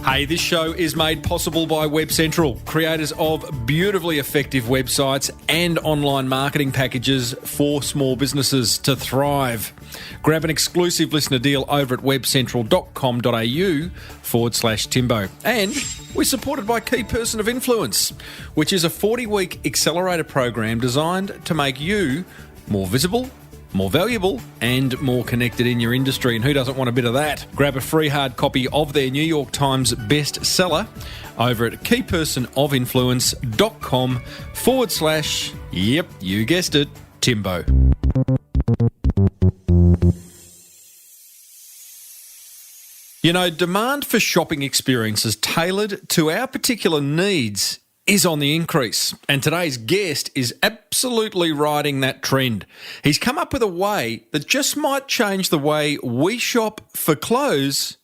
Hey, this show is made possible by WebCentral, creators of beautifully effective websites and online marketing packages for small businesses to thrive. Grab an exclusive listener deal over at webcentral.com.au/Timbo. And we're supported by Key Person of Influence, which is a 40-week accelerator program designed to make you more visible, more valuable and more connected in your industry. And who doesn't want a bit of that? Grab a free hard copy of their New York Times bestseller over at keypersonofinfluence.com/ yep, you guessed it, Timbo. You know, demand for shopping experiences tailored to our particular needs is on the increase, and today's guest is absolutely riding that trend. He's come up with a way that just might change the way we shop for clothes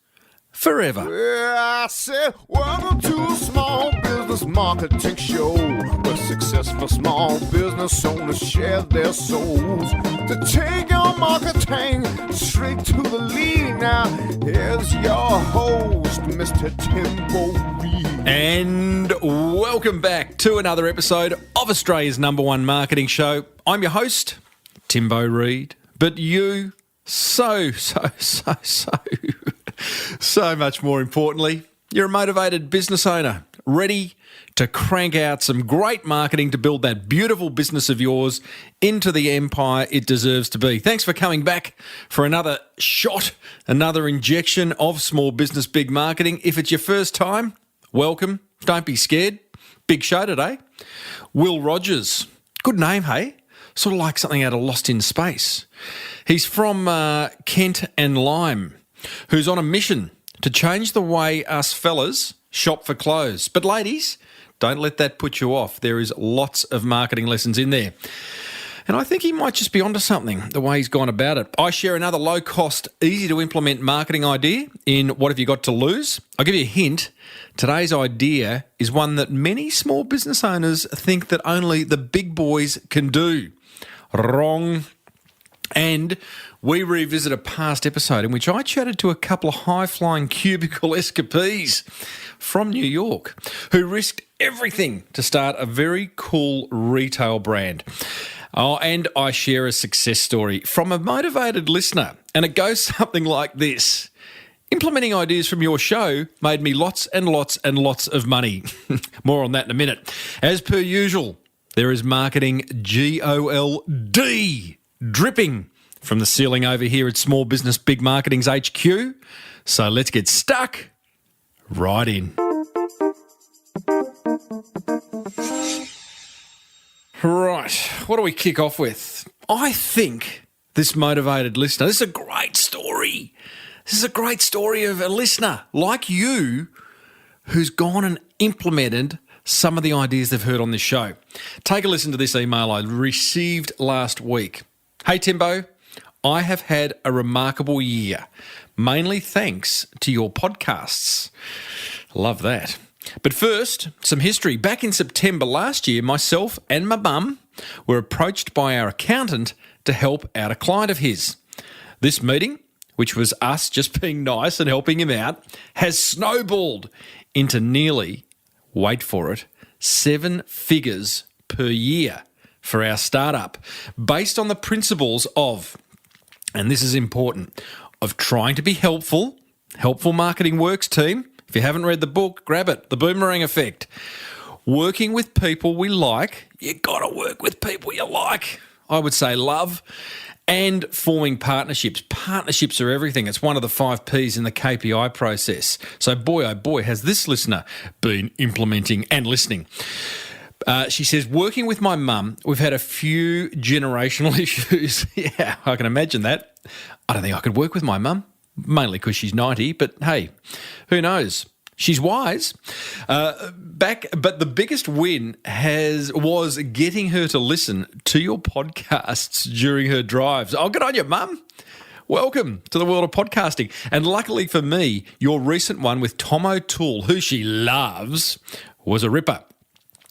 forever. Well, I said, welcome to a small business marketing show, where successful small business owners share their souls to take your marketing straight to the lead. Now, here's your host, Mr. Timbo Reid. And welcome back to another episode of Australia's #1 marketing show. I'm your host, Timbo Reid, but you, so much more importantly, you're a motivated business owner, ready to crank out some great marketing to build that beautiful business of yours into the empire it deserves to be. Thanks for coming back for another shot, another injection of small business big marketing. If it's your first time, welcome. Don't be scared. Big show today. Will Rogers. Good name, hey? Sort of like something out of Lost in Space. He's from Kent and Lyme, who's on a mission to change the way us fellas shop for clothes. But ladies, don't let that put you off. There is lots of marketing lessons in there. And I think he might just be onto something, the way he's gone about it. I share another low-cost, easy-to-implement marketing idea in What Have You Got to Lose? I'll give you a hint. Today's idea is one that many small business owners think that only the big boys can do. Wrong. And we revisit a past episode in which I chatted to a couple of high-flying cubicle escapees from New York who risked everything to start a very cool retail brand. Oh, and I share a success story from a motivated listener, and it goes something like this. Implementing ideas from your show made me lots and lots and lots of money. More on that in a minute. As per usual, there is marketing GOLD dripping from the ceiling over here at Small Business Big Marketing's HQ. So let's get stuck right in. Right, what do we kick off with? I think this motivated listener, this is a great story. This is a great story of a listener like you who's gone and implemented some of the ideas they've heard on this show. Take a listen to this email I received last week. Hey Timbo, I have had a remarkable year, mainly thanks to your podcasts. Love that. But first, some history. Back in September last year, myself and my mum were approached by our accountant to help out a client of his. This meeting, which was us just being nice and helping him out, has snowballed into nearly, wait for it, 7 figures per year for our startup, based on the principles of, and this is important, of trying to be helpful. Helpful Marketing Works team. If you haven't read the book, grab it. The Boomerang Effect. Working with people we like. You got to work with people you like. I would say love. And forming partnerships. Partnerships are everything. It's one of the 5 Ps in the KPI process. So boy, oh boy, has this listener been implementing and listening. She says, working with my mum, we've had a few generational issues. Yeah, I can imagine that. I don't think I could work with my mum. Mainly because she's 90, but hey, who knows? She's wise. But the biggest win was getting her to listen to your podcasts during her drives. Oh, good on you, Mum. Welcome to the world of podcasting. And luckily for me, your recent one with Tom O'Toole, who she loves, was a ripper.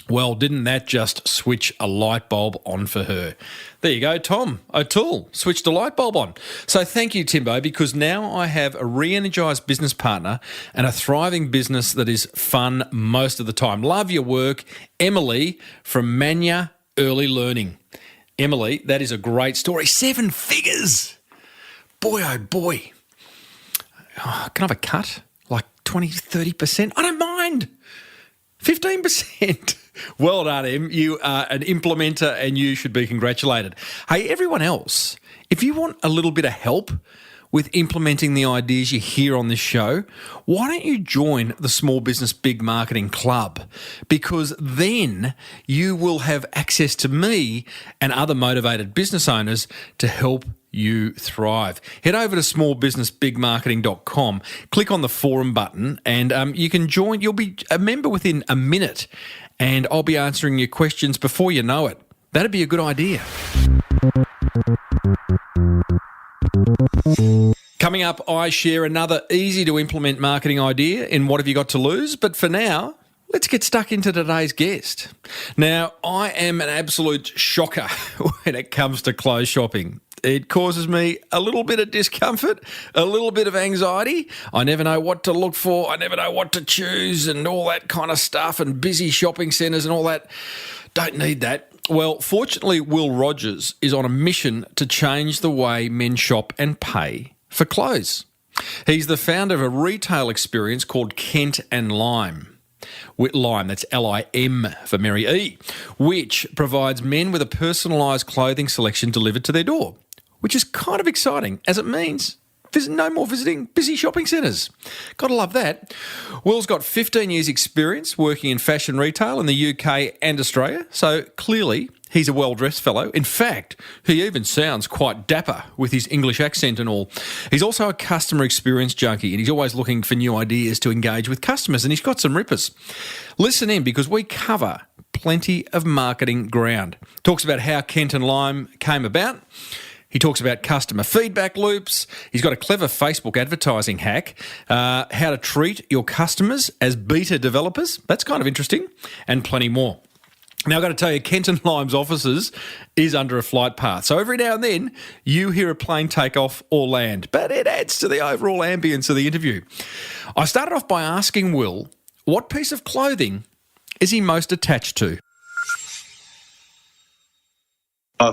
Well, didn't that just switch a light bulb on for her? There you go, Tom O'Toole switched a light bulb on. So thank you, Timbo, because now I have a re-energised business partner and a thriving business that is fun most of the time. Love your work, Emily from Mania Early Learning. Emily, that is a great story. 7 figures. Boy, oh boy. Oh, can I have a cut? Like 20, 30%? I don't mind. 15%. Well done, Em. You are an implementer and you should be congratulated. Hey, everyone else, if you want a little bit of help with implementing the ideas you hear on this show, why don't you join the Small Business Big Marketing Club? Because then you will have access to me and other motivated business owners to help you thrive. Head over to smallbusinessbigmarketing.com, click on the forum button, and you can join. You'll be a member within a minute, and I'll be answering your questions before you know it. That'd be a good idea. Coming up, I share another easy-to-implement marketing idea in What Have You Got to Lose? But for now, let's get stuck into today's guest. Now, I am an absolute shocker when it comes to clothes shopping. It causes me a little bit of discomfort, a little bit of anxiety. I never know what to look for. I never know what to choose and all that kind of stuff, and busy shopping centres and all that. Don't need that. Well, fortunately, Will Rogers is on a mission to change the way men shop and pay for clothes. He's the founder of a retail experience called Kent and Lime. Lime, that's L-I-M for Mary E, which provides men with a personalised clothing selection delivered to their door, which is kind of exciting, as it means no more visiting busy shopping centres. Gotta love that. Will's got 15 years' experience working in fashion retail in the UK and Australia, so clearly he's a well-dressed fellow. In fact, he even sounds quite dapper with his English accent and all. He's also a customer experience junkie, and he's always looking for new ideas to engage with customers, and he's got some rippers. Listen in, because we cover plenty of marketing ground. Talks about how Kent and Lime came about. He talks about customer feedback loops. He's got a clever Facebook advertising hack, how to treat your customers as beta developers. That's kind of interesting, and plenty more. Now, I've got to tell you, Kent and Lime's offices is under a flight path. So every now and then you hear a plane take off or land, but it adds to the overall ambience of the interview. I started off by asking Will, what piece of clothing is he most attached to?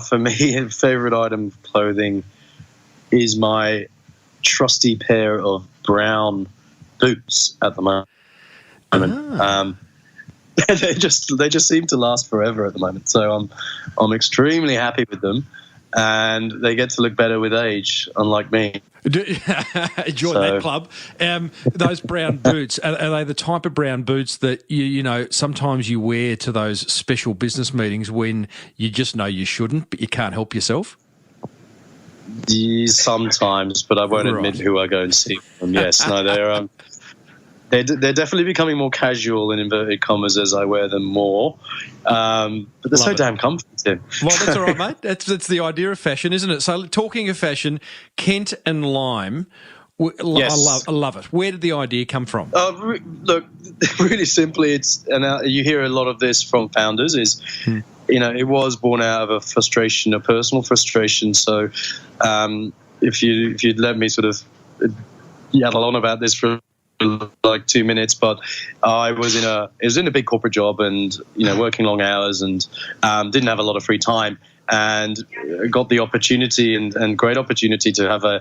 For me, a favourite item of clothing is my trusty pair of brown boots at the moment. They just seem to last forever at the moment. So I'm extremely happy with them, and they get to look better with age, unlike me. Join that club. Those brown boots, are they the type of brown boots that you know sometimes you wear to those special business meetings when you just know you shouldn't, but you can't help yourself? Sometimes, but I won't admit who I go and see them. Yes, no, they're definitely becoming more casual in inverted commas as I wear them more. But they're so damn comfortable. Well, that's all right, mate. That's the idea of fashion, isn't it? So, talking of fashion, Kent and Lime, yes. I love it. Where did the idea come from? Look, really simply, you hear a lot of this from founders, it was born out of a personal frustration. So if you'd let me sort of yabble on about this for like 2 minutes, but I was in a big corporate job and working long hours and didn't have a lot of free time, and got the opportunity and great opportunity to have a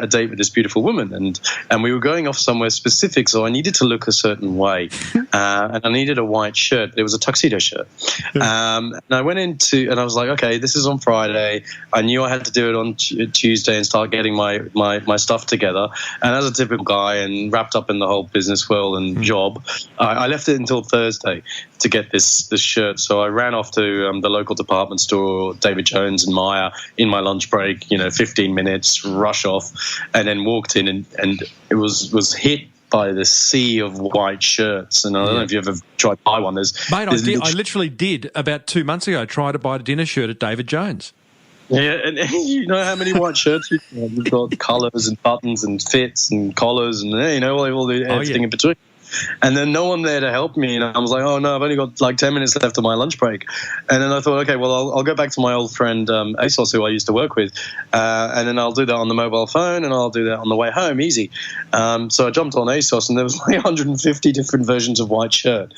date with this beautiful woman, and we were going off somewhere specific, so I needed to look a certain way, and I needed a white shirt. It was a tuxedo shirt, and I went and I was like, okay, this is on Friday. I knew I had to do it on Tuesday and start getting my stuff together, and as a typical guy and wrapped up in the whole business world and job, I left it until Thursday to get this shirt. So I ran off to the local department store, David Jones and Maya, in my lunch break, 15 minutes, rush off, and then walked in and it was hit by the sea of white shirts. And I don't know if you ever tried to buy one. Mate, I literally did about 2 months ago, try to buy a dinner shirt at David Jones. Yeah, and you know how many white shirts we've got colours and buttons and fits and collars and all everything in between. And then no one there to help me. And I was like, oh, no, I've only got like 10 minutes left of my lunch break. And then I thought, okay, well, I'll go back to my old friend ASOS, who I used to work with. And then I'll do that on the mobile phone, and I'll do that on the way home, easy. So I jumped on ASOS, and there was like 150 different versions of white shirt.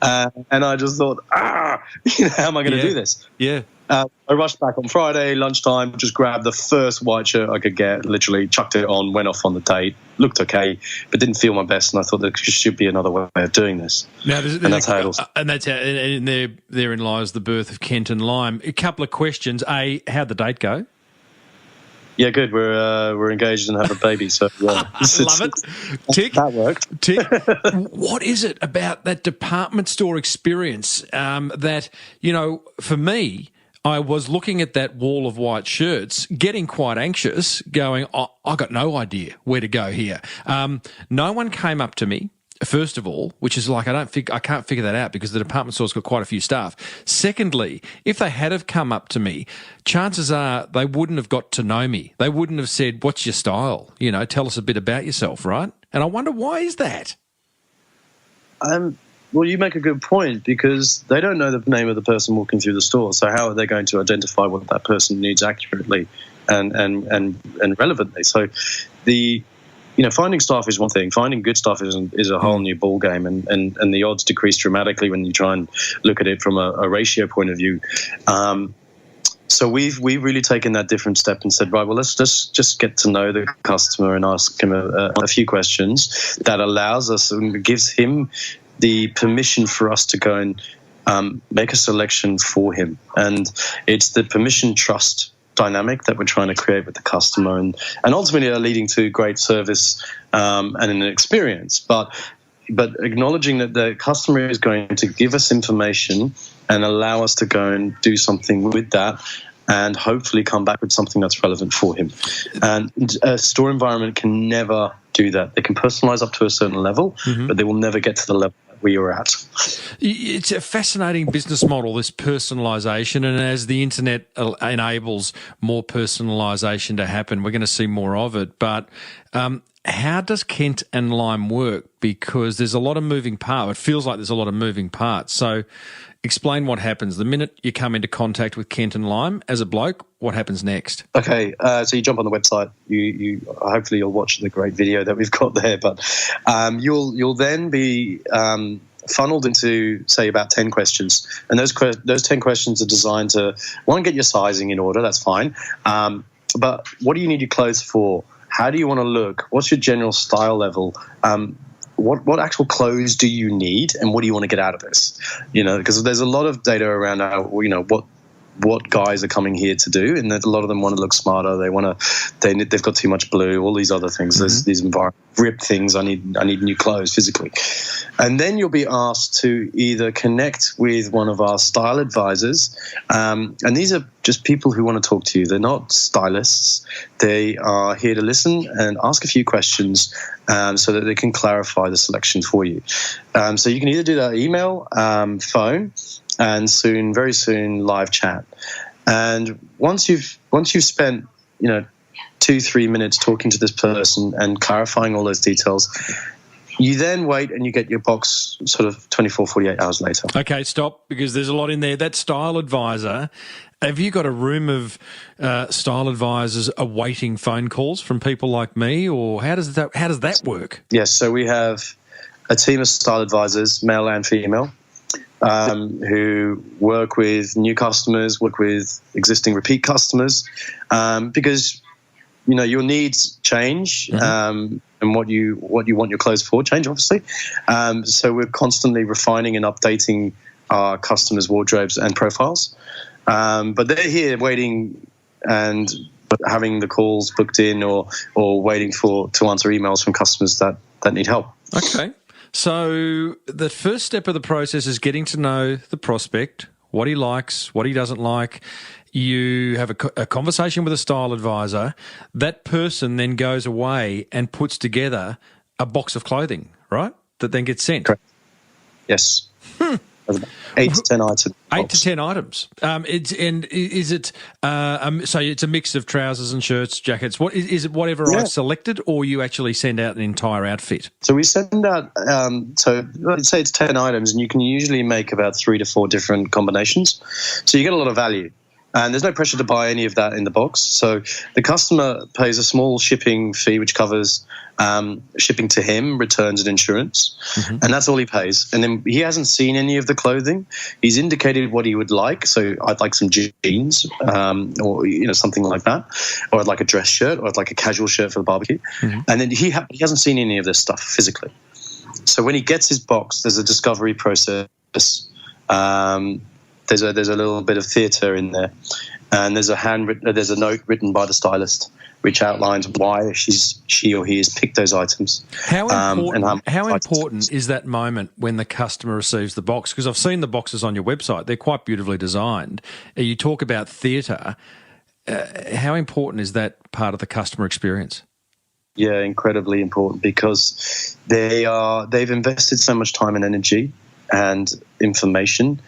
And I just thought, how am I going to do this? Yeah. I rushed back on Friday, lunchtime, just grabbed the first white shirt I could get, literally chucked it on, went off on the date, looked okay, but didn't feel my best, and I thought there should be another way of doing this. Now, and that's how it all started. And that's how, and therein lies the birth of Kent and Lime. A couple of questions. A, how'd the date go? Yeah, good. We're engaged and have a baby, so yeah. Love it. Tick. That worked. Tick. What is it about that department store experience that, for me, I was looking at that wall of white shirts, getting quite anxious, going, I got no idea where to go here. No one came up to me, first of all, which is like I can't figure that out because the department store's got quite a few staff. Secondly, if they had have come up to me, chances are they wouldn't have got to know me. They wouldn't have said, what's your style? Tell us a bit about yourself, right? And I wonder, why is that? Well, you make a good point, because they don't know the name of the person walking through the store. So how are they going to identify what that person needs accurately and relevantly? So finding staff is one thing. Finding good staff is a whole new ball game, and the odds decrease dramatically when you try and look at it from a ratio point of view. So we've really taken that different step and said, right, well, let's just get to know the customer and ask him a few questions that allows us and gives him the permission for us to go and make a selection for him. And it's the permission trust dynamic that we're trying to create with the customer, and ultimately are leading to great service and an experience. But acknowledging that the customer is going to give us information and allow us to go and do something with that, and hopefully come back with something that's relevant for him. And a store environment can never do that. They can personalize up to a certain level, but they will never get to the level where you're at. It's a fascinating business model, this personalisation, and as the internet enables more personalisation to happen, we're going to see more of it. But how does Kent and Lime work? Because there's a lot of moving parts. It feels like there's a lot of moving parts. So explain what happens. The minute you come into contact with Kent and Lime as a bloke, what happens next? Okay, so you jump on the website. You hopefully you'll watch the great video that we've got there. But you'll then be funneled into, say, about 10 questions, and those 10 questions are designed to, one, get your sizing in order. That's fine. But what do you need your clothes for? How do you want to look? What's your general style level? What actual clothes do you need, and what do you want to get out of this? Because there's a lot of data around what guys are coming here to do, and a lot of them want to look smarter. They've got too much blue, all these other things. There's these ripped things. I need new clothes physically. And then you'll be asked to either connect with one of our style advisors, and these are just people who want to talk to you. They're not stylists. They are here to listen and ask a few questions so that they can clarify the selection for you. So you can either do that email, phone, and very soon, live chat. And once you've spent 2-3 minutes talking to this person and clarifying all those details, you then wait and you get your box sort of 24, 48 hours later. Okay, stop, because there's a lot in there. That style advisor, have you got a room of style advisors awaiting phone calls from people like me, or how does that work? Yes, so we have a team of style advisors, male and female, who work with new customers, work with existing repeat customers, because your needs change, and what you want your clothes for change, obviously. So we're constantly refining and updating our customers' wardrobes and profiles. But they're here waiting and having the calls booked in, or waiting to answer emails from customers that need help. Okay. So the first step of the process is getting to know the prospect, what he likes, what he doesn't like. You have a conversation with a style advisor. That person then goes away and puts together a box of clothing, right? That then gets sent. Correct. Yes. There's about 8 to 10 items. 8 to 10 items. So it's a mix of trousers and shirts, jackets. What is it? Whatever I've selected, or you actually send out an entire outfit? So we send out. So let's say it's 10 items, and you can usually make about 3 to 4 different combinations. So you get a lot of value. And there's no pressure to buy any of that in the box. So the customer pays a small shipping fee, which covers shipping to him, returns and insurance. And that's all he pays. And then he hasn't seen any of the clothing. He's indicated what he would like. So I'd like some jeans or something like that. Or I'd like a dress shirt, or I'd like a casual shirt for the barbecue. And then he hasn't seen any of this stuff physically. So when he gets his box, there's a discovery process. There's a little bit of theatre in there, and there's a note written by the stylist which outlines why she or he has picked those items. How important is that moment when the customer receives the box? Because I've seen the boxes on your website; they're quite beautifully designed. You talk about theatre. How important is that part of the customer experience? Yeah, incredibly important, because they've invested so much time and energy and information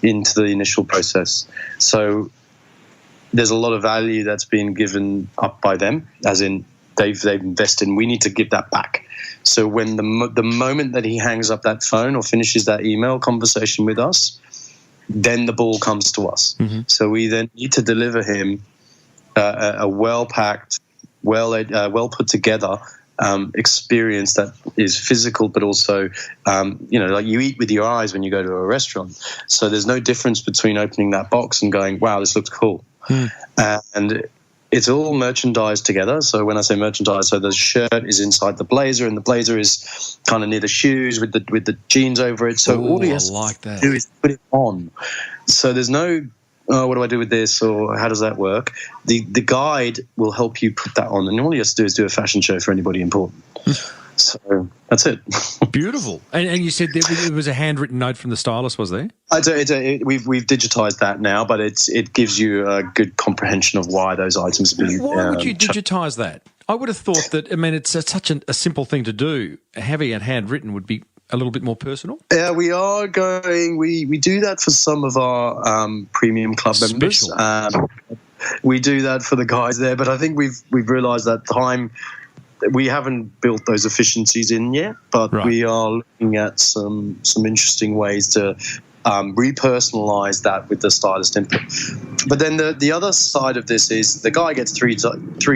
into the initial process. So there's a lot of value that's been given up by them, as in they've invested, and we need to give that back. So when the moment that he hangs up that phone or finishes that email conversation with us, then the ball comes to us. So we then need to deliver him a well-packed, well put together experience that is physical, but also, like you eat with your eyes when you go to a restaurant. So there's no difference between opening that box and going, wow, this looks cool. And it's all merchandised together. So when I say merchandise, so the shirt is inside the blazer, and the blazer is kind of near the shoes with the jeans over it. So all he has to do is put it on. So there's no, what do I do with this, or how does that work? The guide will help you put that on, and all you have to do is do a fashion show for anybody important. So that's it. Beautiful. And you said there was a handwritten note from the stylist, was there? We've digitized that now, but it gives you a good comprehension of why those items have been. Why would you digitize that? I would have thought that. I mean, it's such a simple thing to do. Having it handwritten would be a little bit more personal? Yeah, we are going. We do that for some of our premium club members. We do that for the guys there, but I think we've realised that time. We haven't built those efficiencies in yet, but we are looking at some interesting ways to repersonalize that with the stylist input. But then the other side of this is the guy gets 3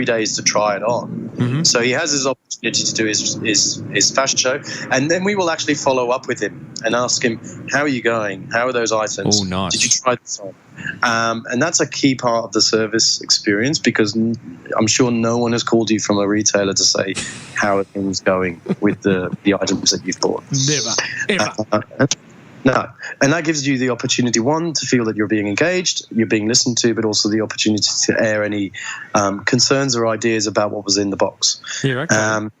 days to try it on. So he has his opportunity to do his fashion show, and then we will actually follow up with him and ask him, how are you going? How are those items? Oh, nice. Did you try this on? And that's a key part of the service experience, because I'm sure no one has called you from a retailer to say, how are things going with the items that you've bought? Never, ever. No, and that gives you the opportunity, one, to feel that you're being engaged, you're being listened to, but also the opportunity to air any concerns or ideas about what was in the box. Yeah, okay. And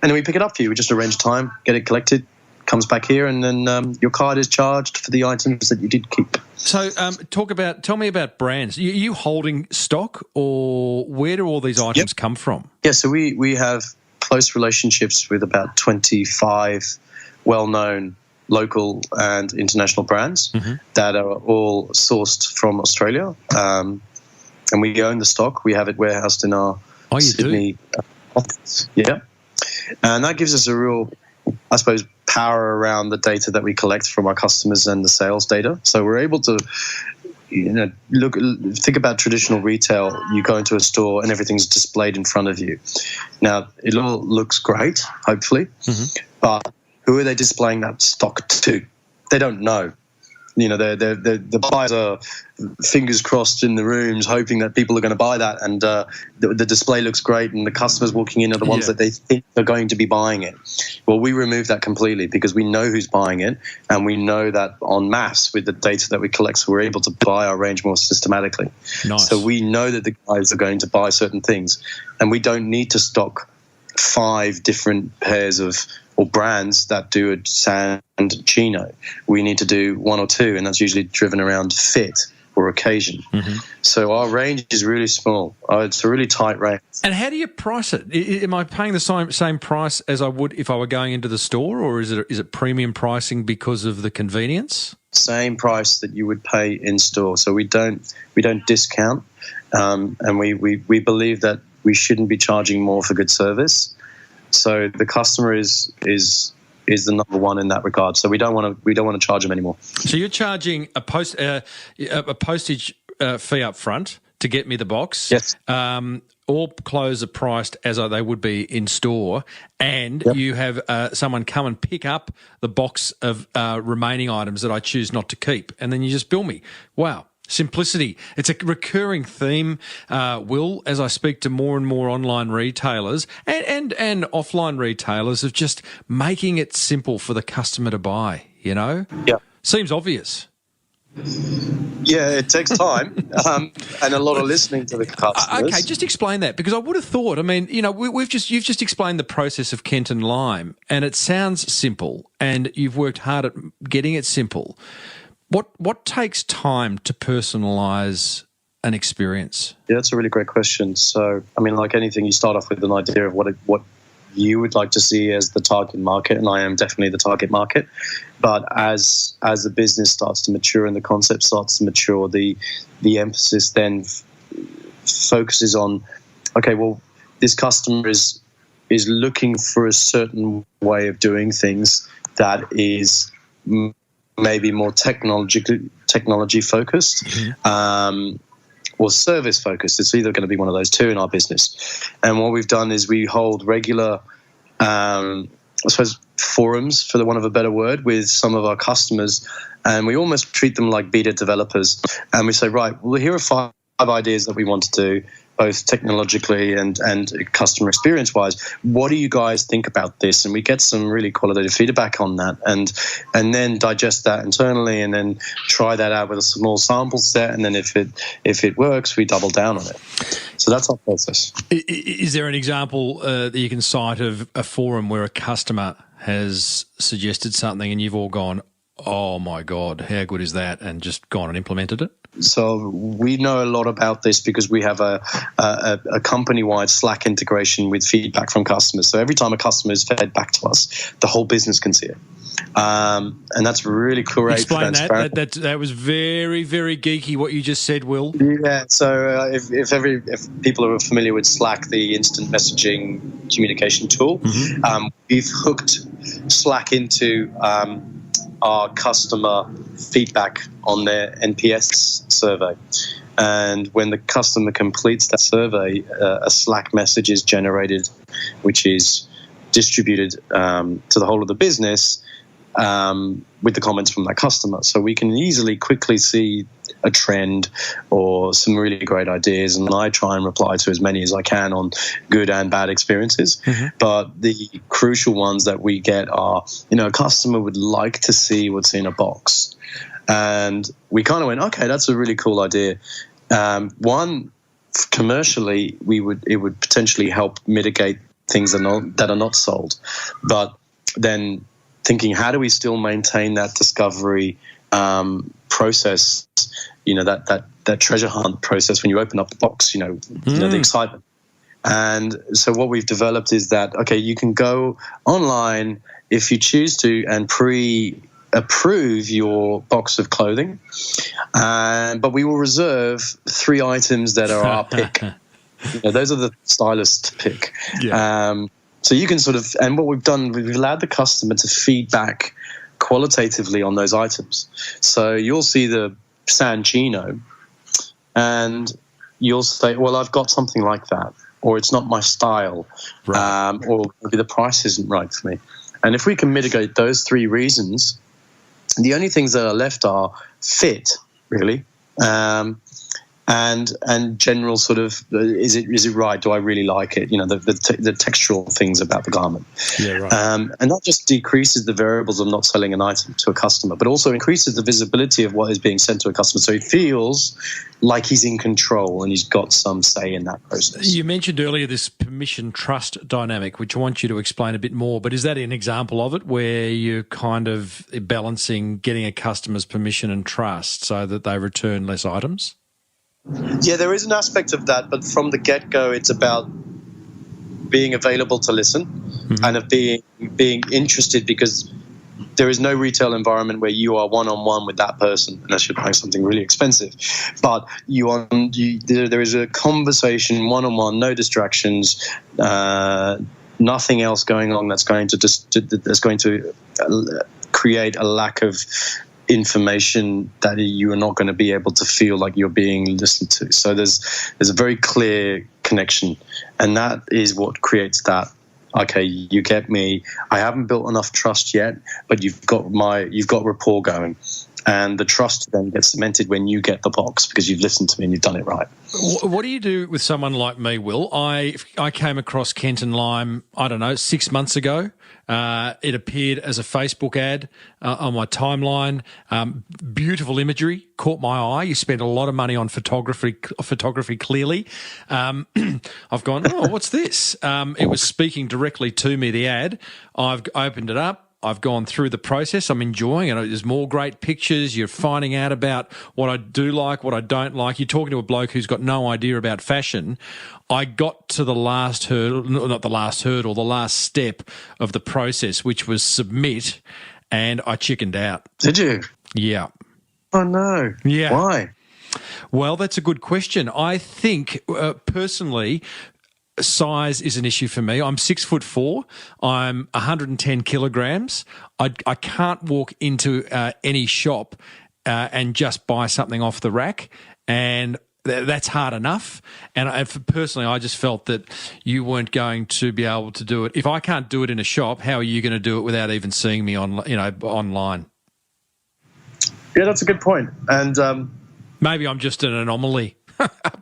then we pick it up for you. We just arrange time, get it collected, comes back here, and then your card is charged for the items that you did keep. So tell me about brands. Are you holding stock, or where do all these items come from? Yeah, so we have close relationships with about 25 well-known local and international brands that are all sourced from Australia, and we own the stock. We have it warehoused in our Sydney office. Yeah, and that gives us a real, I suppose, power around the data that we collect from our customers and the sales data. So we're able to, think about traditional retail. You go into a store and everything's displayed in front of you. Now, it all looks great, hopefully, but who are they displaying that stock to? They don't know. The buyers are fingers crossed in the rooms, hoping that people are going to buy that, and the display looks great, and the customers walking in are the ones that they think are going to be buying it. Well, we remove that completely, because we know who's buying it, and we know that en masse with the data that we collect, so we're able to buy our range more systematically. Nice. So we know that the guys are going to buy certain things, and we don't need to stock 5 different pairs or brands that do a sand chino. We need to do 1 or 2, and that's usually driven around fit or occasion. So our range is really small. It's a really tight range. And how do you price it? Am I paying the same price as I would if I were going into the store, or is it premium pricing because of the convenience? Same price that you would pay in store. So we don't discount, and we believe that we shouldn't be charging more for good service. So the customer is the number one in that regard. So we don't want to charge them anymore. So you're charging a postage fee up front to get me the box. Yes. All clothes are priced as they would be in store, and you have someone come and pick up the box of remaining items that I choose not to keep, and then you just bill me. Wow. Simplicity. It's a recurring theme, Will, as I speak to more and more online retailers and offline retailers of just making it simple for the customer to buy, you know? Yeah. Seems obvious. Yeah, it takes time and a lot of listening to the customers. Okay, just explain that, because I would have thought, I mean, you know, you've just explained the process of Kent and Lime, and it sounds simple, and you've worked hard at getting it simple. What takes time to personalise an experience? Yeah, that's a really great question. So, I mean, like anything, you start off with an idea of what you would like to see as the target market, and I am definitely the target market. But as the business starts to mature and the concept starts to mature, the emphasis then focuses on, okay, well, this customer is looking for a certain way of doing things that is maybe more technology focused, or service focused. It's either going to be one of those two in our business. And what we've done is we hold regular, I suppose, forums, for the want of a better word, with some of our customers, and we almost treat them like beta developers. And we say, right, well, here are 5 ideas that we want to do, both technologically and customer experience wise. What do you guys think about this? And we get some really qualitative feedback on that, and then digest that internally, and then try that out with a small sample set. And then if it works, we double down on it. So that's our process. Is there an example that you can cite of a forum where a customer has suggested something and you've all gone, oh my God, how good is that, and just gone and implemented it? So we know a lot about this because we have a company-wide Slack integration with feedback from customers. So every time a customer is fed back to us, the whole business can see it. And that's really great. Explain that. That was very, very geeky what you just said, Will. Yeah. So if people are familiar with Slack, the instant messaging communication tool, we've hooked Slack into our customer feedback on their NPS survey. And when the customer completes that survey, a Slack message is generated, which is distributed to the whole of the business with the comments from that customer. So we can easily, quickly see a trend or some really great ideas, and I try and reply to as many as I can on good and bad experiences. But the crucial ones that we get are, a customer would like to see what's in a box. And we kind of went, okay, that's a really cool idea. One, commercially, it would potentially help mitigate things that are not sold. But then thinking, how do we still maintain that discovery process, that treasure hunt process when you open up the box, the excitement. And so what we've developed is that, okay, you can go online if you choose to and pre-approve your box of clothing, but we will reserve 3 items that are our pick. Those are the stylist's pick. Yeah. So you can and what we've done, we've allowed the customer to feedback qualitatively on those items. So you'll see the San Chino and you'll say, well, I've got something like that, or it's not my style, right. Or maybe the price isn't right for me. And if we can mitigate those 3 reasons, the only things that are left are fit, really, and general sort of is it right? Do I really like it? The textural things about the garment. Yeah, right. And that just decreases the variables of not selling an item to a customer, but also increases the visibility of what is being sent to a customer. So he feels like he's in control and he's got some say in that process. You mentioned earlier this permission trust dynamic, which I want you to explain a bit more, but is that an example of it where you're kind of balancing getting a customer's permission and trust so that they return less items? Yeah, there is an aspect of that, but from the get-go, it's about being available to listen and of being interested, because there is no retail environment where you are one-on-one with that person unless you're buying something really expensive. But there is a conversation one-on-one, no distractions, nothing else going on that's going to create a lack of information that you are not going to be able to feel like you're being listened to. So there's a very clear connection, and that is what creates that. Okay, you get me. I haven't built enough trust yet, but you've got rapport going, and the trust then gets cemented when you get the box because you've listened to me and you've done it right. What do you do with someone like me, Will? I came across Kent and Lime, 6 months ago. It appeared as a Facebook ad on my timeline. Beautiful imagery, caught my eye. You spent a lot of money on photography clearly. I've gone, what's this? It was speaking directly to me, the ad. I've opened it up. I've gone through the process. I'm enjoying it. There's more great pictures. You're finding out about what I do like, what I don't like. You're talking to a bloke who's got no idea about fashion. I got to the last hurdle, not the last hurdle, the last step of the process, which was submit, and I chickened out. Did you? Yeah. Oh, no. Yeah. Why? Well, that's a good question. I think, personally, size is an issue for me. I'm 6'4". I'm 110 kilograms. I can't walk into any shop and just buy something off the rack, and that's hard enough. And personally, I just felt that you weren't going to be able to do it. If I can't do it in a shop, how are you going to do it without even seeing me online? Yeah, that's a good point. And maybe I'm just an anomaly.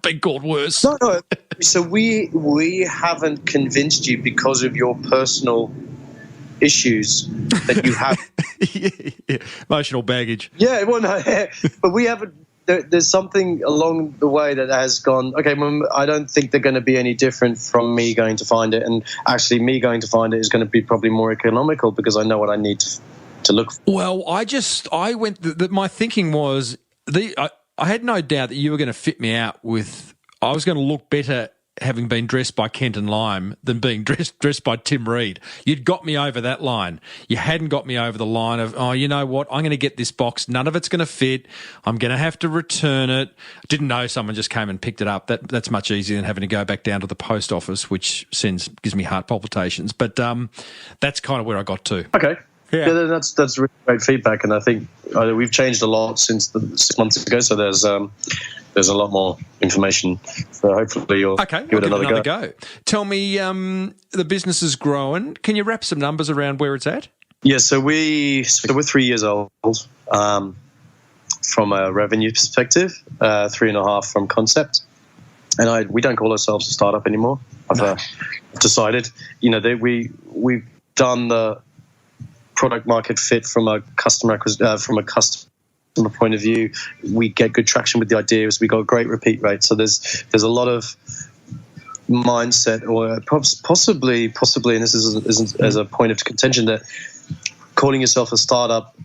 Been called worse. No. So we haven't convinced you because of your personal issues that you have. Yeah. Emotional baggage. Yeah, well, no, but we haven't. There's something along the way that has gone, okay, I don't think they're going to be any different from me going to find it. And actually, me going to find it is going to be probably more economical because I know what I need to look for. Well, my thinking was, I had no doubt that you were going to fit me out I was going to look better having been dressed by Kent and Lime than being dressed by Tim Reid. You'd got me over that line. You hadn't got me over the line of, you know what, I'm going to get this box. None of it's going to fit. I'm going to have to return it. I didn't know someone just came and picked it up. That's much easier than having to go back down to the post office, which gives me heart palpitations. But that's kind of where I got to. Okay. Yeah, that's really great feedback, and I think we've changed a lot since 6 months ago. So there's a lot more information. So hopefully you'll give it another go. Tell me, the business is growing. Can you wrap some numbers around where it's at? Yeah, so we're 3 years old from a revenue perspective, 3.5 from concept, and we don't call ourselves a startup anymore. I've decided, we've done the product market fit from a customer point of view. We get good traction with the ideas. We got a great repeat rate. So there's a lot of mindset, or possibly, and this isn't as a point of contention, that calling yourself a startup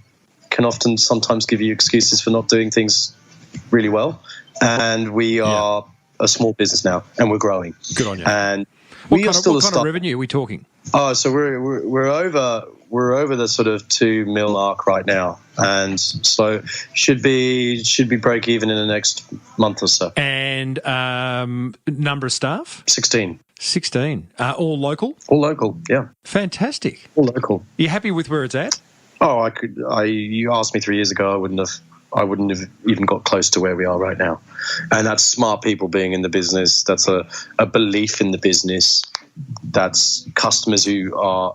can sometimes give you excuses for not doing things really well. And we are a small business now, and we're growing. Good on you. And what kind of revenue are we talking? Oh, so we're over the sort of 2 mil mark right now, and so should be break even in the next month or so. And number of staff? 16. 16. All local? All local, yeah. Fantastic. All local. You happy with where it's at? Oh, you asked me 3 years ago, I wouldn't have even got close to where we are right now. And that's smart people being in the business. That's a belief in the business. That's customers who are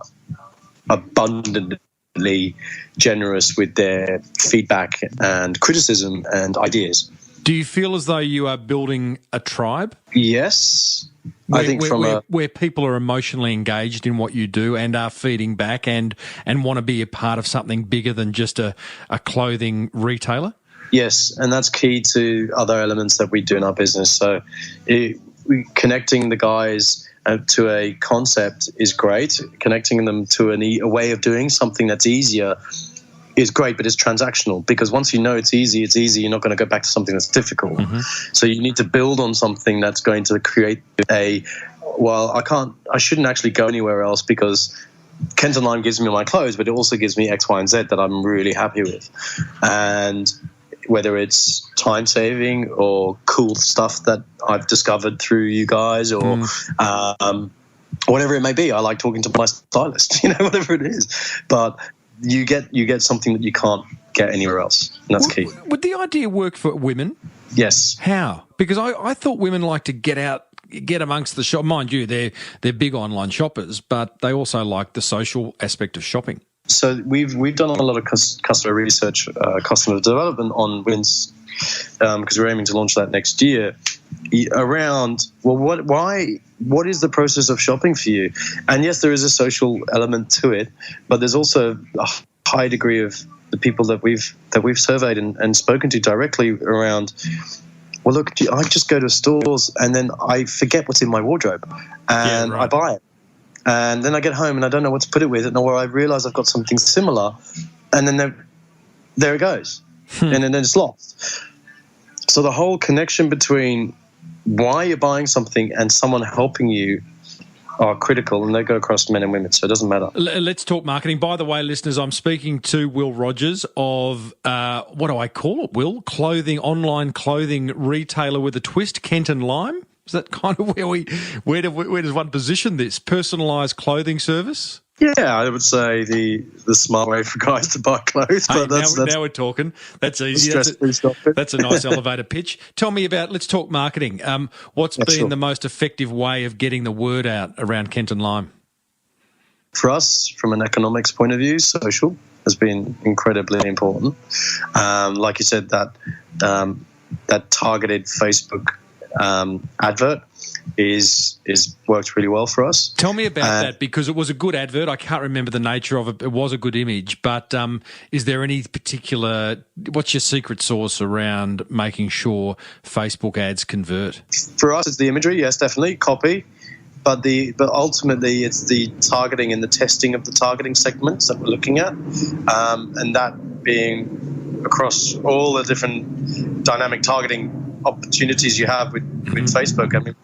abundantly generous with their feedback and criticism and ideas. Do you feel as though you are building a tribe? Yes. I think where people are emotionally engaged in what you do and are feeding back and want to be a part of something bigger than just a clothing retailer? Yes, and that's key to other elements that we do in our business. So connecting the guys to a concept is great. Connecting them to a way of doing something that's easier is great, but it's transactional, because once you know it's easy, you're not going to go back to something that's difficult. Mm-hmm. So you need to build on something that's going to create I shouldn't actually go anywhere else because Kent and Lime gives me my clothes, but it also gives me X, Y, and Z that I'm really happy with. And whether it's time saving or cool stuff that I've discovered through you guys or whatever it may be. I like talking to my stylist, whatever it is. But you get something that you can't get anywhere else, and that's key. Would the idea work for women? Yes. How? Because I thought women like to get amongst the shop. Mind you, they're big online shoppers, but they also like the social aspect of shopping. So we've done a lot of customer research, customer development on women's, because we're aiming to launch that next year. Around what is the process of shopping for you? And yes, there is a social element to it, but there's also a high degree of the people that we've surveyed and spoken to directly around. Well, look, I just go to stores and then I forget what's in my wardrobe, and I buy it. And then I get home and I don't know what to put it with, and or I realise I've got something similar, and then there it goes, and then it's lost. So the whole connection between why you're buying something and someone helping you are critical, and they go across men and women, so it doesn't matter. Let's talk marketing. By the way, listeners, I'm speaking to Will Rogers of, what do I call it, Will? Online clothing retailer with a twist, Kent and Lime. Is that kind of where does one position this? Personalised clothing service? Yeah, I would say the smart way for guys to buy clothes. But now we're talking. That's easy. That's a nice elevator pitch. Tell me let's talk marketing. What's been the most effective way of getting the word out around Kent and Lime? For us, from an economics point of view, social has been incredibly important. Like you said, that targeted Facebook advert is worked really well for us. Tell me about that, because it was a good advert. I can't remember the nature of it. It was a good image, but is there any particular? What's your secret sauce around making sure Facebook ads convert? For us, it's the imagery. Yes, definitely copy, but ultimately it's the targeting and the testing of the targeting segments that we're looking at, and that being across all the different dynamic targeting opportunities you have with Facebook. I mean,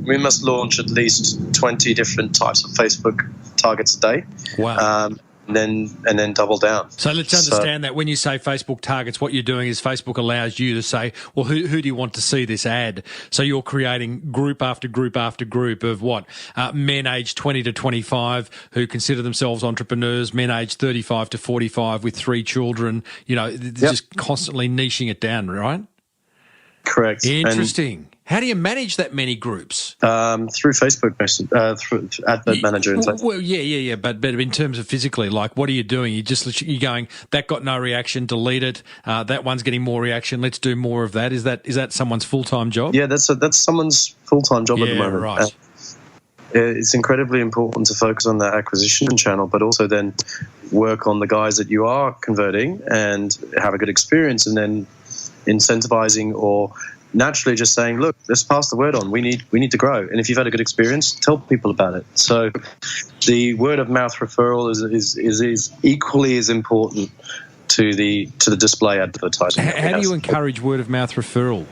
we must launch at least 20 different types of Facebook targets a day. Wow. And then double down. So let's understand that when you say Facebook targets, what you're doing is Facebook allows you to say, well, who do you want to see this ad? So you're creating group after group after group of what? Men aged 20 to 25 who consider themselves entrepreneurs, men aged 35 to 45 with 3 children, just constantly niching it down, right? Correct. Interesting. How do you manage that many groups? Through Facebook, through Advert Manager. Well, yeah. But in terms of physically, like, what are you doing? You're going, that got no reaction, delete it. That one's getting more reaction. Let's do more of that. Is that someone's full-time job? Yeah, that's someone's full-time job at the moment. Right. It's incredibly important to focus on that acquisition channel, but also then work on the guys that you are converting and have a good experience, and then incentivizing or naturally just saying, look, let's pass the word on. We need to grow. And if you've had a good experience, tell people about it. So the word of mouth referral is equally as important to the display advertising. How do you encourage word of mouth referral?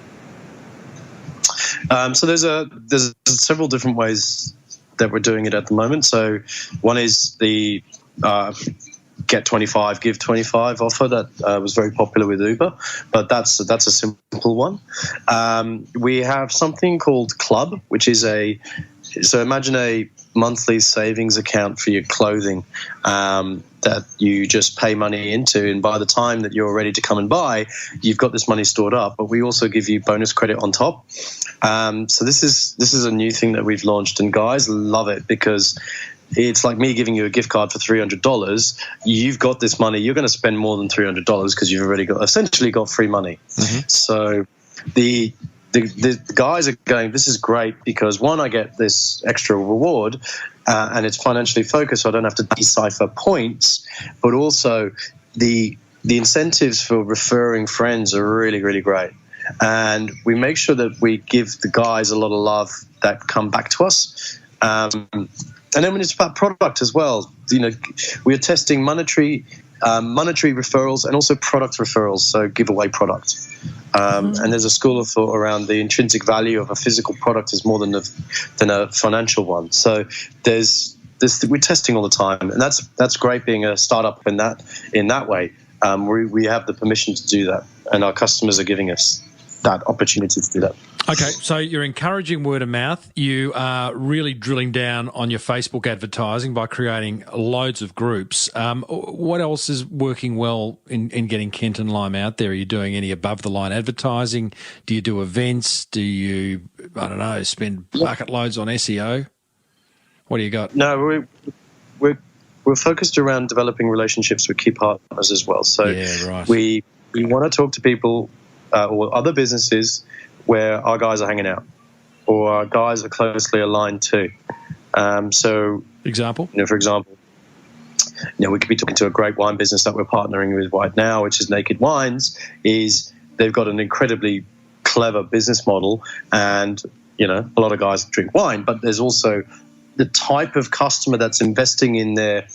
So there's several different ways that we're doing it at the moment. So one is the get 25, give 25 offer that was very popular with Uber, but that's a simple one. We have something called Club, which is so imagine a monthly savings account for your clothing that you just pay money into, and by the time that you're ready to come and buy, you've got this money stored up, but we also give you bonus credit on top. So this is a new thing that we've launched, and guys love it because it's like me giving you a gift card for $300. You've got this money. You're going to spend more than $300 because you've already essentially got free money. So the guys are going, this is great because, one, I get this extra reward and it's financially focused, so I don't have to decipher points, but also the incentives for referring friends are really, really great. And we make sure that we give the guys a lot of love that come back to us. And then when it's about product as well, we are testing monetary referrals and also product referrals, so giveaway product. And there's a school of thought around the intrinsic value of a physical product is more than a financial one. So we're testing all the time, and that's great being a startup in that way. We have the permission to do that, and our customers are giving us that opportunity to do that. Okay, so you're encouraging word of mouth. You are really drilling down on your Facebook advertising by creating loads of groups. What else is working well in getting Kent and Lime out there? Are you doing any above-the-line advertising? Do you do events? Do you, I don't know, spend bucket loads on SEO? What do you got? No, we're focused around developing relationships with key partners as well. So we want to talk to people or other businesses where our guys are hanging out or our guys are closely aligned to. So, example? For example, we could be talking to a great wine business that we're partnering with right now, which is Naked Wines. They've got an incredibly clever business model, and a lot of guys drink wine, but there's also the type of customer that's investing in their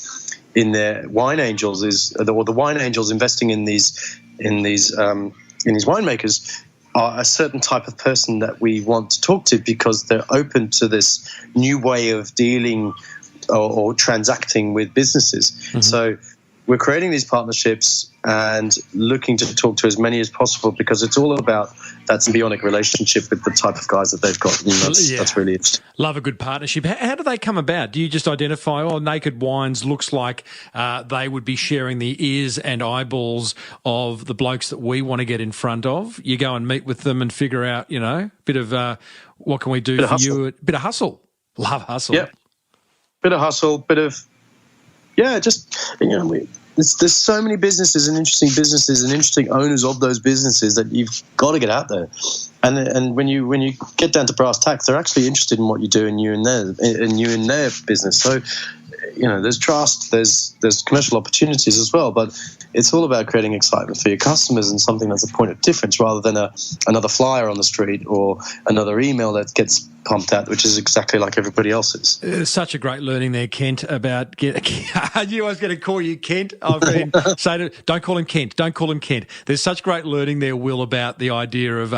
wine angels or the wine angels investing in these winemakers are a certain type of person that we want to talk to because they're open to this new way of dealing or transacting with businesses. So we're creating these partnerships and looking to talk to as many as possible because it's all about that symbiotic relationship with the type of guys that they've got. And that's really interesting. Love a good partnership. How do they come about? Do you just identify, Naked Wines looks like they would be sharing the ears and eyeballs of the blokes that we want to get in front of? You go and meet with them and figure out, bit of what can we do for you? A bit of hustle. Love hustle. Yeah. Bit of hustle, there's so many businesses and interesting owners of those businesses that you've got to get out there. And when you get down to brass tacks, they're actually interested in what you do and you in their business. So, there's trust, there's commercial opportunities as well, but it's all about creating excitement for your customers and something that's a point of difference rather than another flyer on the street or another email that gets pumped out, which is exactly like everybody else's. Such a great learning there, Kent, about I knew I was going to call you Kent. I've been saying, don't call him Kent. Don't call him Kent. There's such great learning there, Will, about the idea of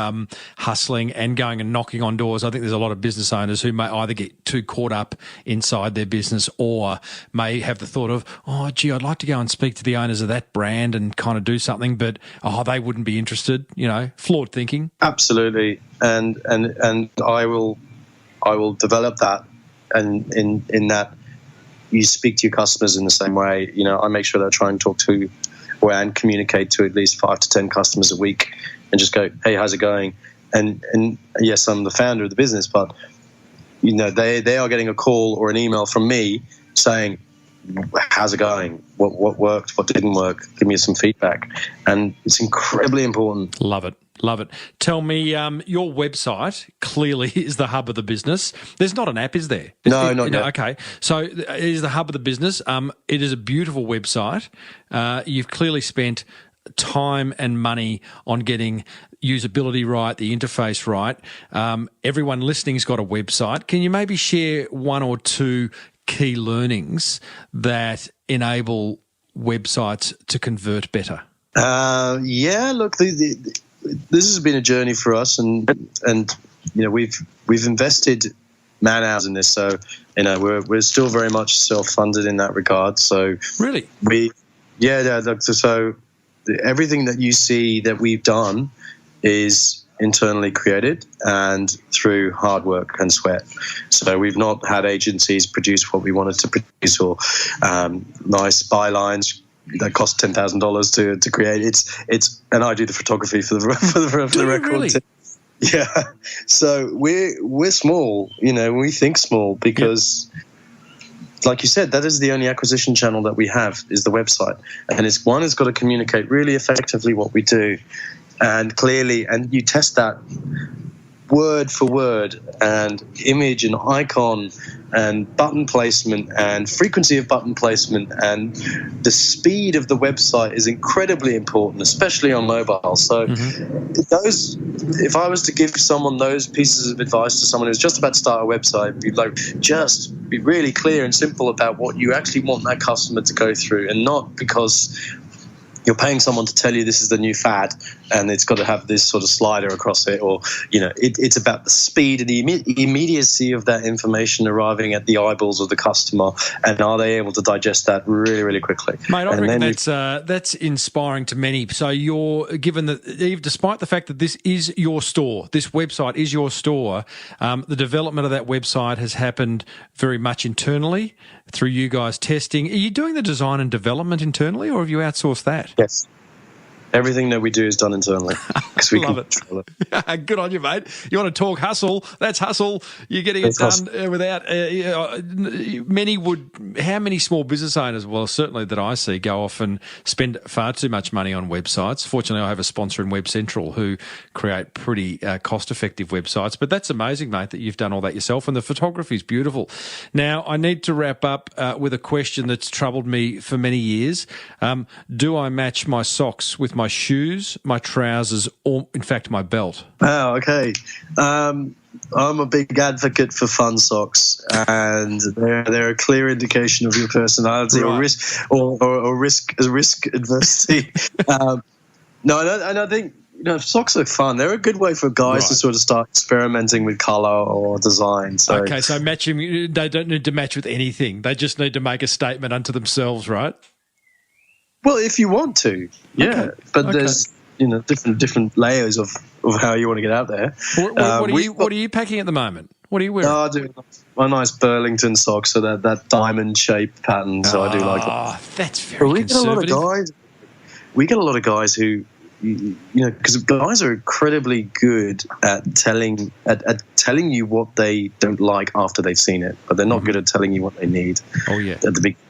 hustling and going and knocking on doors. I think there's a lot of business owners who may either get too caught up inside their business or may have the thought of, I'd like to go and speak to the owners of that brand and kind of do something, but they wouldn't be interested. Flawed thinking. Absolutely, and I will develop that, and in that you speak to your customers in the same way. I make sure that I try and talk to and communicate to at least 5 to 10 customers a week and just go, hey, how's it going? And yes, I'm the founder of the business, but they are getting a call or an email from me saying, how's it going? What worked? What didn't work? Give me some feedback. And it's incredibly important. Love it. Love it. Tell me, your website clearly is the hub of the business. There's not an app, is there? No, not yet. Okay. So it is the hub of the business. It is a beautiful website. You've clearly spent time and money on getting usability right, the interface right. Everyone listening's got a website. Can you maybe share one or two key learnings that enable websites to convert better? Look, this has been a journey for us, and we've invested man-hours in this, so we're still very much self-funded in that regard. So really, so everything that you see that we've done is internally created and through hard work and sweat. So we've not had agencies produce what we wanted to produce or nice bylines that cost $10,000 to create. It's and I do the photography for the record. Really? Yeah. So we're small. We think small because like you said, that is the only acquisition channel that we have, is the website. And it's one has got to communicate really effectively what we do and clearly, and you test that word for word, and image and icon and button placement and frequency of button placement, and the speed of the website is incredibly important, especially on mobile. So those, if I was to give someone those pieces of advice to someone who's just about to start a website, it'd be like, just be really clear and simple about what you actually want that customer to go through, and not because you're paying someone to tell you this is the new fad and it's got to have this sort of slider across it, or, you know, it's about the speed and the immediacy of that information arriving at the eyeballs of the customer, and are they able to digest that really, really quickly. Mate, I reckon that's inspiring to many. So you're given that, despite the fact that this is your store, this website is your store, the development of that website has happened very much internally through you guys testing. Are you doing the design and development internally, or have you outsourced that? Yes. Everything that we do is done internally because we Love can control it. Good on you, mate. You want to talk hustle? That's hustle. You're getting it done without many would. How many small business owners, well, certainly that I see, go off and spend far too much money on websites. Fortunately, I have a sponsor in WebCentral who create pretty cost-effective websites. But that's amazing, mate, that you've done all that yourself, and the photography is beautiful. Now, I need to wrap up with a question that's troubled me for many years. Do I match my socks with my shoes, my trousers, or in fact my belt? Oh, okay. I'm a big advocate for fun socks, and they're a clear indication of your personality, right, or risk adversity. No, and I think, you know, socks are fun. They're a good way for guys to sort of start experimenting with colour or design. So, okay, so matching, they don't need to match with anything. They just need to make a statement unto themselves, right? Well, if you want to, yeah. Okay. But there's, you know, different layers of how you want to get out there. What are you packing at the moment? What are you wearing? I do a nice Burlington sock, so that diamond shape pattern. So I do like that. Oh, that's very conservative. We get a lot of guys who, you know, because guys are incredibly good at telling you what they don't like after they've seen it, but they're not good at telling you what they need. Oh yeah.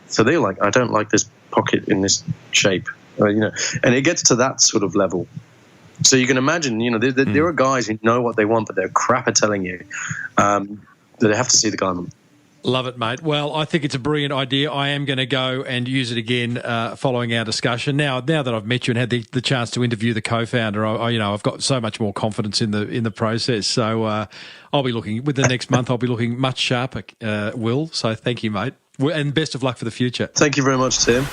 So they're like, I don't like this pocket in this shape, you know, and it gets to that sort of level. So you can imagine, you know, there are guys who know what they want, but they're crap at telling you. That they have to see the garment. Love it, mate. Well, I think it's a brilliant idea. I am going to go and use it again following our discussion. Now that I've met you and had the chance to interview the co-founder, I've got so much more confidence in the process. So I'll be looking, with the next month, I'll be looking much sharper, Will. So thank you, mate. And best of luck for the future. Thank you very much, Tim.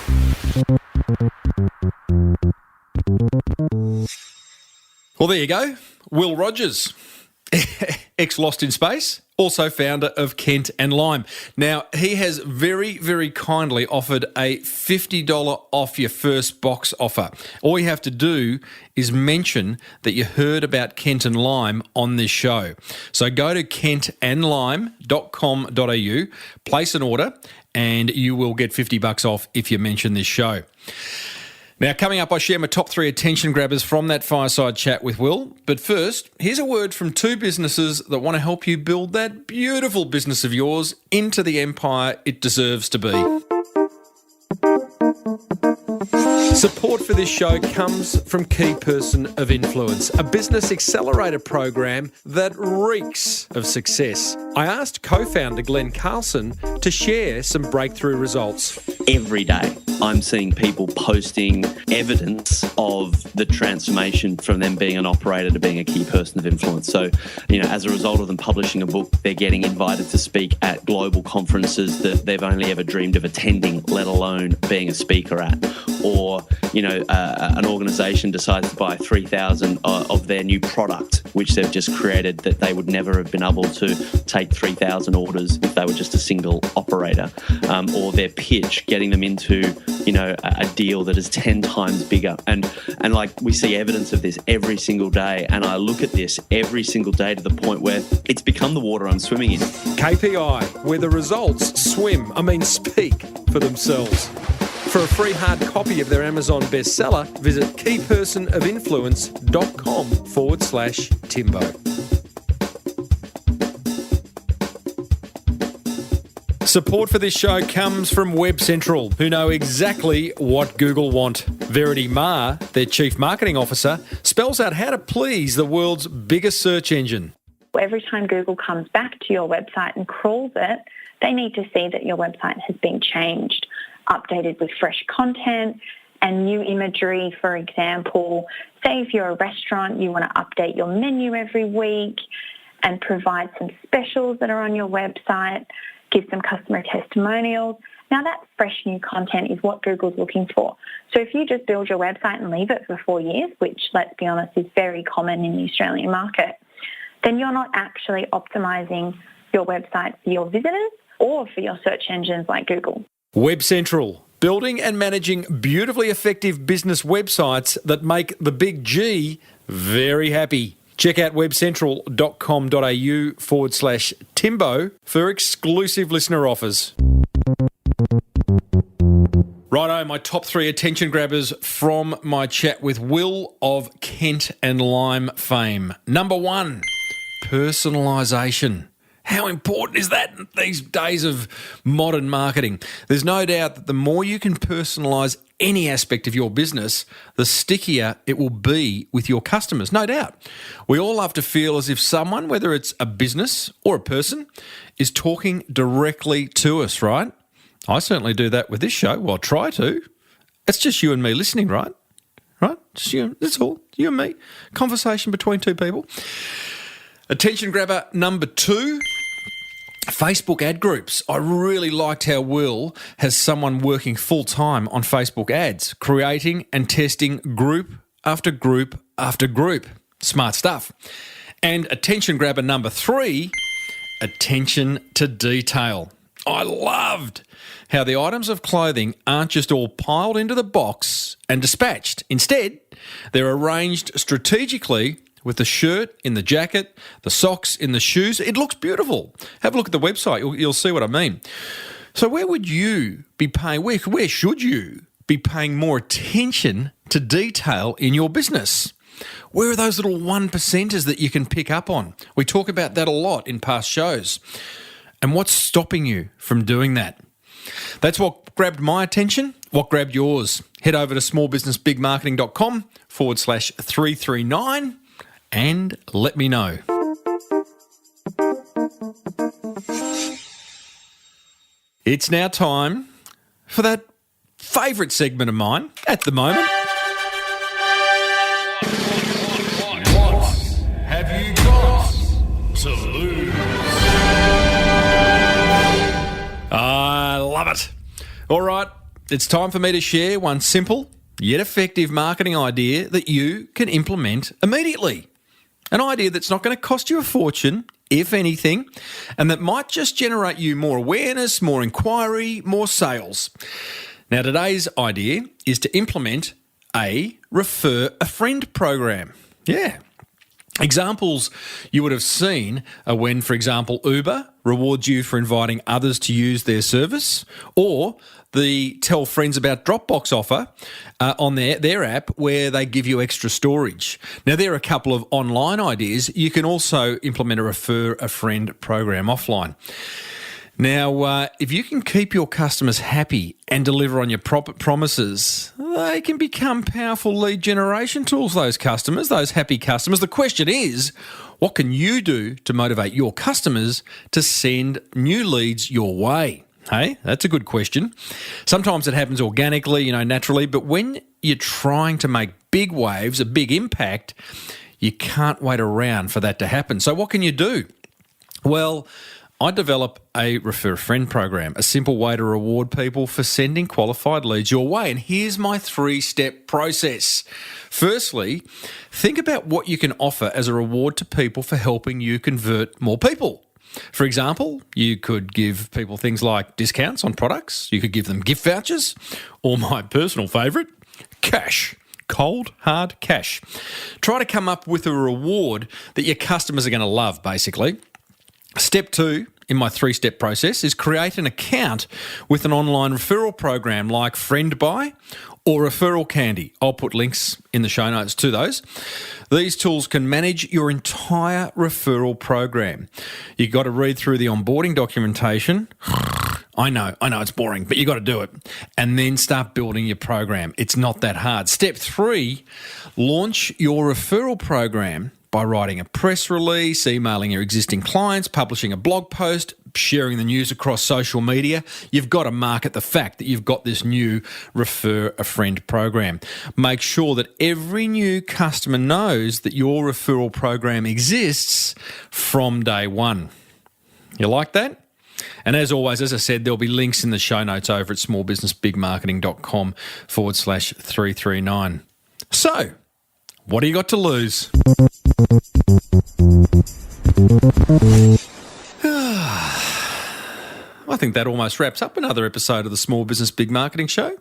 Well, there you go. Will Rogers, ex-Lost in Space, also founder of Kent and Lime. Now, he has very, very kindly offered a $50 off your first box offer. All you have to do is mention that you heard about Kent and Lime on this show. So go to kentandlime.com.au, place an order, and you will get $50 off if you mention this show. Now, coming up, I share my top 3 attention grabbers from that fireside chat with Will. But first, here's a word from 2 businesses that want to help you build that beautiful business of yours into the empire it deserves to be. Support for this show comes from Key Person of Influence, a business accelerator program that reeks of success. I asked co-founder Glenn Carlson to share some breakthrough results. Every day, I'm seeing people posting evidence of the transformation from them being an operator to being a key person of influence. So, you know, as a result of them publishing a book, they're getting invited to speak at global conferences that they've only ever dreamed of attending, let alone being a speaker at. Or, you know, an organisation decides to buy 3,000 of their new product, which they've just created, that they would never have been able to take 3,000 orders if they were just a single operator. Or their pitch, getting them into, you know, a deal that is 10 times bigger. And like, we see evidence of this every single day. And I look at this every single day to the point where it's become the water I'm swimming in. KPI, where the results speak for themselves. For a free hard copy of their Amazon bestseller, visit keypersonofinfluence.com/Timbo. Support for this show comes from WebCentral, who know exactly what Google want. Verity Ma, their Chief Marketing Officer, spells out how to please the world's biggest search engine. Every time Google comes back to your website and crawls it, they need to see that your website has been changed, updated with fresh content and new imagery. For example, say if you're a restaurant, you want to update your menu every week and provide some specials that are on your website, give some customer testimonials. Now that fresh new content is what Google's looking for. So if you just build your website and leave it for 4 years, which let's be honest is very common in the Australian market, then you're not actually optimising your website for your visitors or for your search engines like Google. WebCentral, building and managing beautifully effective business websites that make the big G very happy. Check out webcentral.com.au/Timbo for exclusive listener offers. Righto, my top 3 attention grabbers from my chat with Will of Kent and Lyme fame. Number 1, personalisation. How important is that in these days of modern marketing? There's no doubt that the more you can personalise any aspect of your business, the stickier it will be with your customers, no doubt. We all love to feel as if someone, whether it's a business or a person, is talking directly to us, right? I certainly do that with this show. Well, I try to. It's just you and me listening, right? Right? Just you. That's all. You and me. Conversation between two people. Attention grabber number 2, Facebook ad groups. I really liked how Will has someone working full-time on Facebook ads, creating and testing group after group after group. Smart stuff. And attention grabber number 3, attention to detail. I loved how the items of clothing aren't just all piled into the box and dispatched. Instead, they're arranged strategically with the shirt in the jacket, the socks in the shoes. It looks beautiful. Have a look at the website. You'll see what I mean. So where would you be paying, where should you be paying more attention to detail in your business? Where are those little 1%ers that you can pick up on? We talk about that a lot in past shows. And what's stopping you from doing that? That's what grabbed my attention. What grabbed yours? Head over to smallbusinessbigmarketing.com/339 and let me know. It's now time for that favourite segment of mine at the moment. What have you got to lose? I love it. All right, it's time for me to share one simple yet effective marketing idea that you can implement immediately. An idea that's not going to cost you a fortune, if anything, and that might just generate you more awareness, more inquiry, more sales. Now, today's idea is to implement a refer a friend program. Yeah. Examples you would have seen are when, for example, Uber rewards you for inviting others to use their service, or the Tell Friends About Dropbox offer on their app where they give you extra storage. Now, there are a couple of online ideas. You can also implement a refer a friend program offline. Now, if you can keep your customers happy and deliver on your promises, they can become powerful lead generation tools, those customers, those happy customers. The question is, what can you do to motivate your customers to send new leads your way? Hey, that's a good question. Sometimes it happens organically, naturally, but when you're trying to make big waves, a big impact, you can't wait around for that to happen. So what can you do? Well, I develop a refer a friend program, a simple way to reward people for sending qualified leads your way. And here's my 3-step process. Firstly, think about what you can offer as a reward to people for helping you convert more people. For example, you could give people things like discounts on products. You could give them gift vouchers, or my personal favourite, cash. Cold, hard cash. Try to come up with a reward that your customers are going to love, basically. Step 2 in my 3-step process is create an account with an online referral program like FriendBuy or Referral Candy. I'll put links in the show notes to those. These tools can manage your entire referral program. You've got to read through the onboarding documentation. I know it's boring, but you got to do it. And then start building your program. It's not that hard. Step 3, launch your referral program by writing a press release, emailing your existing clients, publishing a blog post, sharing the news across social media. You've got to market the fact that you've got this new Refer a Friend program. Make sure that every new customer knows that your referral program exists from day one. You like that? And as always, as I said, there'll be links in the show notes over at smallbusinessbigmarketing.com/339. So, what do you got to lose? I think that almost wraps up another episode of the Small Business Big Marketing Show.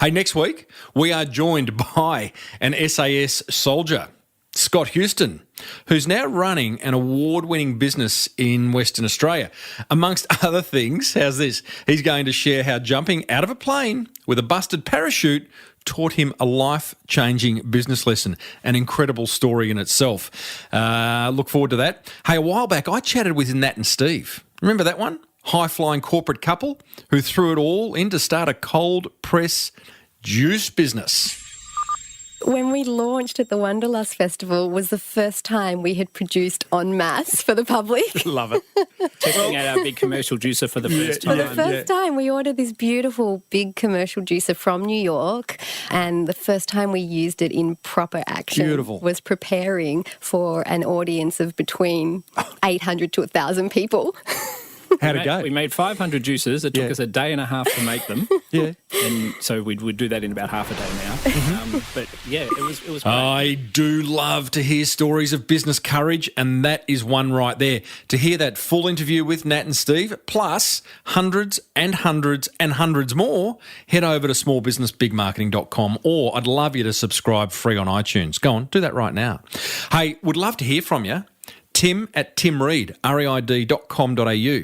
Hey, next week, we are joined by an SAS soldier, Scott Houston, who's now running an award-winning business in Western Australia. Amongst other things, how's this? He's going to share how jumping out of a plane with a busted parachute taught him a life-changing business lesson. An incredible story in itself. Look forward to that. Hey, a while back, I chatted with Nat and Steve. Remember that one? High-flying corporate couple who threw it all in to start a cold press juice business. When we launched at the Wanderlust Festival was the first time we had produced en masse for the public. Love it. Testing out our big commercial juicer for the first time. For the first time, we ordered this beautiful big commercial juicer from New York, and the first time we used it in proper action was preparing for an audience of between 800 to 1,000 people. How'd it go? We made 500 juices. It took us a day and a half to make them. And so we'd do that in about half a day now. But yeah, it was great. I do love to hear stories of business courage, and that is one right there. To hear that full interview with Nat and Steve, plus hundreds and hundreds and hundreds more, head over to smallbusinessbigmarketing.com, or I'd love you to subscribe free on iTunes. Go on, do that right now. Hey, would love to hear from you. Tim at timreid, reid.com.au.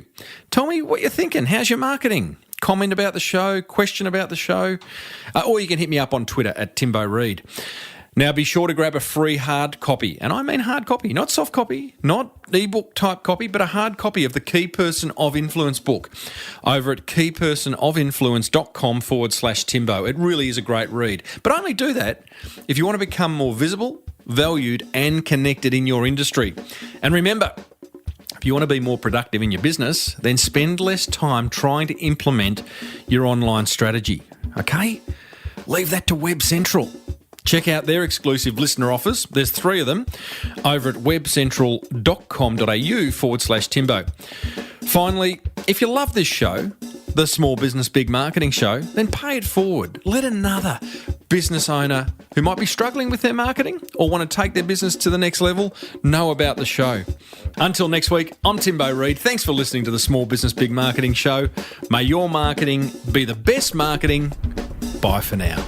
Tell me what you're thinking. How's your marketing? Comment about the show, question about the show, or you can hit me up on Twitter at Timbo Reid. Now, be sure to grab a free hard copy, and I mean hard copy, not soft copy, not ebook type copy, but a hard copy of the Key Person of Influence book over at keypersonofinfluence.com/Timbo. It really is a great read, but only do that if you want to become more visible, valued and connected in your industry. And remember, if you want to be more productive in your business, then spend less time trying to implement your online strategy, okay? Leave that to WebCentral. Check out their exclusive listener offers. There's 3 of them over at webcentral.com.au/Timbo. Finally, if you love this show, the Small Business Big Marketing Show, then pay it forward. Let another business owner who might be struggling with their marketing or want to take their business to the next level know about the show. Until next week, I'm Timbo Reid. Thanks for listening to the Small Business Big Marketing Show. May your marketing be the best marketing. Bye for now.